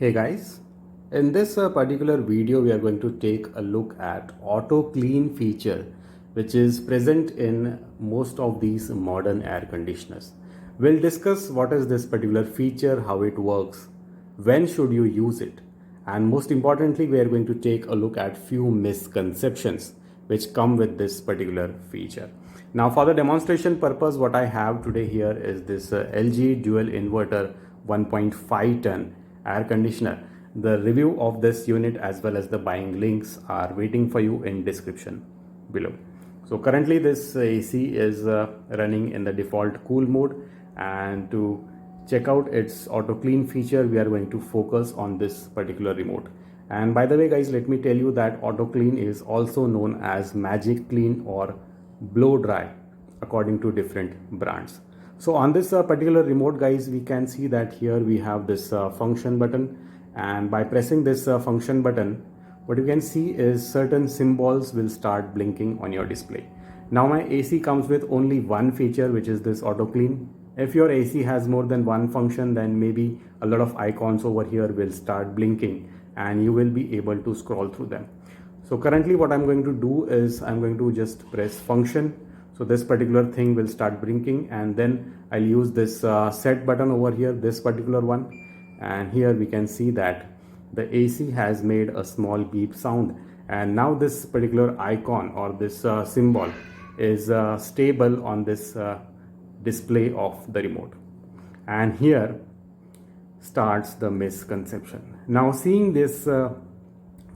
Hey guys, in this particular video we are going to take a look at auto clean feature which is present in most of these modern air conditioners. We'll discuss what is this particular feature, how it works, when should you use it, and most importantly we are going to take a look at few misconceptions which come with this particular feature. Now for the demonstration purpose, what I have today here is this LG dual inverter 1.5 ton air conditioner. The review of this unit as well as the buying links are waiting for you in description below. So currently this AC is running in the default cool mode, and to check out its auto clean feature we are going to focus on this particular remote. And by the way guys, let me tell you that auto clean is also known as magic clean or blow dry according to different brands. So on this particular remote guys, we can see that here we have this function button, and by pressing this function button, what you can see is certain symbols will start blinking on your display. Now my AC comes with only one feature, which is this auto clean. If your AC has more than one function, then maybe a lot of icons over here will start blinking and you will be able to scroll through them. So currently what I'm going to do is I'm going to just press function. So this particular thing will start blinking, and then I'll use this set button over here, this particular one, and here we can see that the AC has made a small beep sound, and now this particular icon or this symbol is stable on this display of the remote. And here starts the misconception. Now seeing this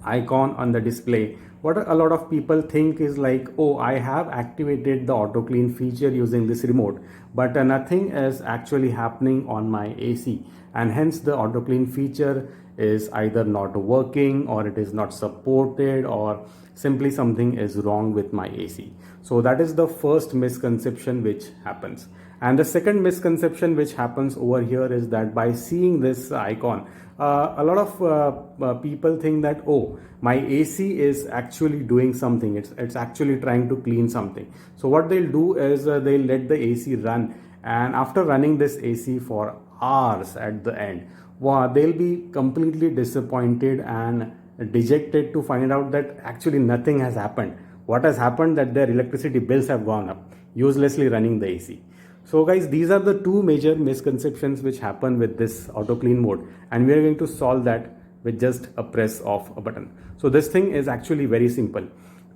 icon on the display, what a lot of people think is like, oh, I have activated the auto clean feature using this remote, but nothing is actually happening on my AC, and hence the auto clean feature is either not working or it is not supported, or simply something is wrong with my AC. So that is the first misconception which happens. And the second misconception which happens over here is that by seeing this icon, a lot of people think that, oh, my AC is actually doing something, it's actually trying to clean something. So what they'll do is they'll let the AC run, and after running this AC for hours at the end, wow, they'll be completely disappointed and dejected to find out that actually nothing has happened. What has happened that their electricity bills have gone up uselessly running the AC. So guys, these are the two major misconceptions which happen with this auto clean mode, and we are going to solve that with just a press of a button. So this thing is actually very simple.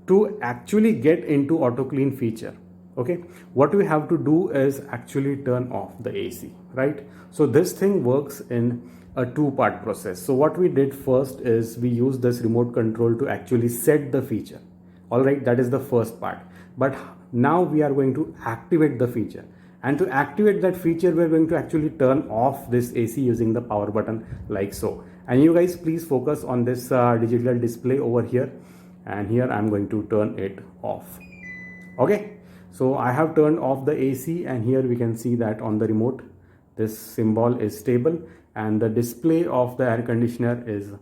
To actually get into auto clean feature, okay, what we have to do is actually turn off the AC, right? So this thing works in a two-part process. So what we did first is we used this remote control to actually set the feature. All right, that is the first part. But now we are going to activate the feature. And to activate that feature, we're going to actually turn off this AC using the power button like so. And you guys please focus on this digital display over here. And here I'm going to turn it off. Okay. So I have turned off the AC, and here we can see that on the remote, this symbol is stable and the display of the air conditioner is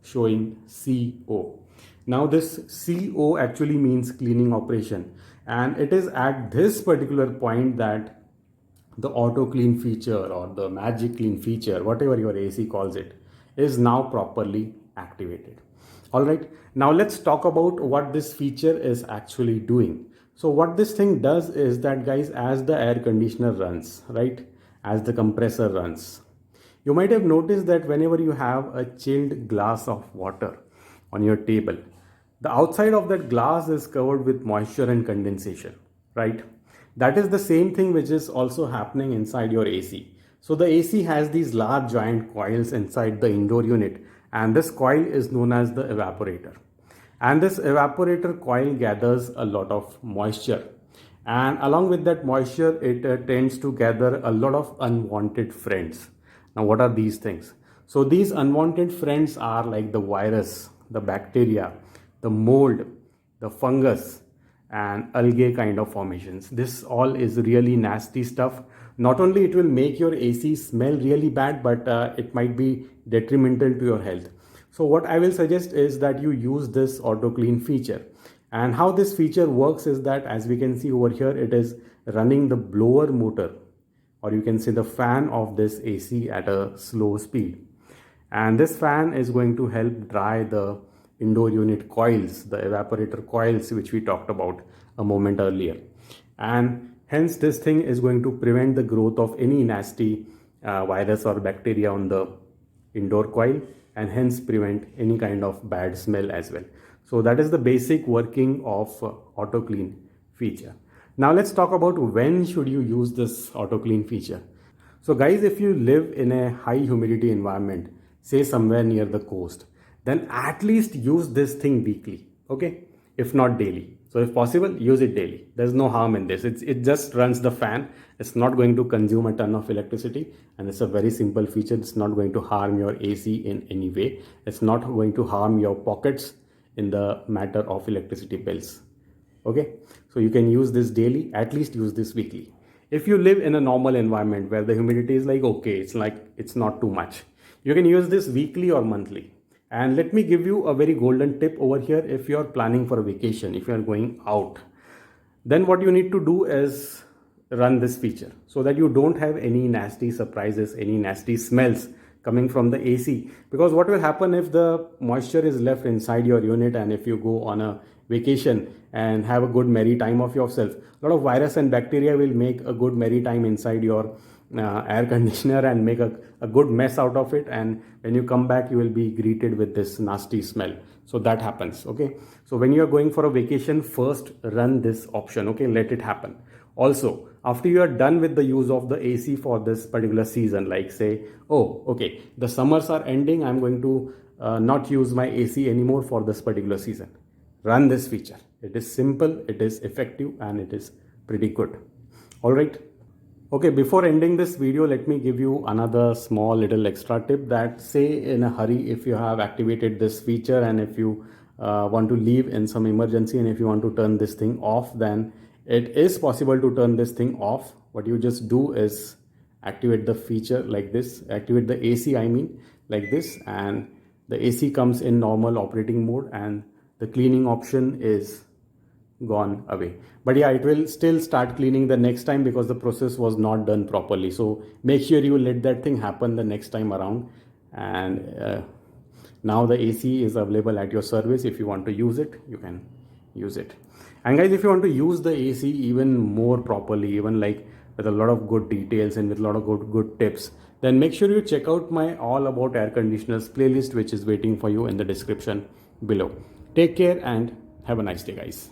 showing CO. Now this CO actually means cleaning operation, and it is at this particular point that the auto clean feature or the magic clean feature, whatever your AC calls it, is now properly activated. All right, now let's talk about what this feature is actually doing. So what this thing does is that guys, as the air conditioner runs, right, as the compressor runs, you might have noticed that whenever you have a chilled glass of water on your table, the outside of that glass is covered with moisture and condensation, right? That is the same thing which is also happening inside your AC. So the AC has these large giant coils inside the indoor unit, and this coil is known as the evaporator. And this evaporator coil gathers a lot of moisture, and along with that moisture it tends to gather a lot of unwanted friends. Now what are these things? So these unwanted friends are like the virus, the bacteria, the mold, the fungus, and algae kind of formations. This all is really nasty stuff. Not only it will make your AC smell really bad, but it might be detrimental to your health. So what I will suggest is that you use this auto clean feature. And how this feature works is that, as we can see over here, it is running the blower motor, or you can say the fan of this AC at a slow speed. And this fan is going to help dry the indoor unit coils, the evaporator coils, which we talked about a moment earlier. And hence this thing is going to prevent the growth of any nasty virus or bacteria on the indoor coil, and hence prevent any kind of bad smell as well. So that is the basic working of auto clean feature. Now let's talk about when should you use this auto clean feature. So guys, if you live in a high humidity environment, say somewhere near the coast, then at least use this thing weekly, okay? If not daily. So if possible, use it daily. There's no harm in this. It just runs the fan. It's not going to consume a ton of electricity, and it's a very simple feature. It's not going to harm your AC in any way. It's not going to harm your pockets in the matter of electricity bills. Okay, so you can use this daily, at least use this weekly. If you live in a normal environment where the humidity is like okay, it's not too much, you can use this weekly or monthly. And let me give you a very golden tip over here. If you are planning for a vacation, if you are going out, then what you need to do is run this feature so that you don't have any nasty surprises, any nasty smells coming from the AC. Because what will happen if the moisture is left inside your unit, and if you go on a vacation and have a good merry time of yourself, a lot of virus and bacteria will make a good merry time inside your air conditioner and make a good mess out of it, and when you come back you will be greeted with this nasty smell. So that happens. Okay, so when you are going for a vacation, first run this option. Okay, let it happen. Also, after you are done with the use of the AC for this particular season, like say, oh okay, the summers are ending, I'm going to not use my AC anymore for this particular season, run this feature. It is simple, it is effective, and it is pretty good. All right. Okay, before ending this video, let me give you another small little extra tip that say in a hurry, if you have activated this feature and if you want to leave in some emergency and if you want to turn this thing off, then it is possible to turn this thing off. What you just do is activate the feature like this, activate the AC I mean like this, and the AC comes in normal operating mode and the cleaning option is gone away. But yeah, it will still start cleaning the next time because the process was not done properly. So make sure you let that thing happen the next time around. And now the AC is available at your service. If you want to use it, you can use it. And guys, if you want to use the AC even more properly, even like with a lot of good details and with a lot of good tips, then make sure you check out my all about air conditioners playlist, which is waiting for you in the description below. Take care and have a nice day, guys.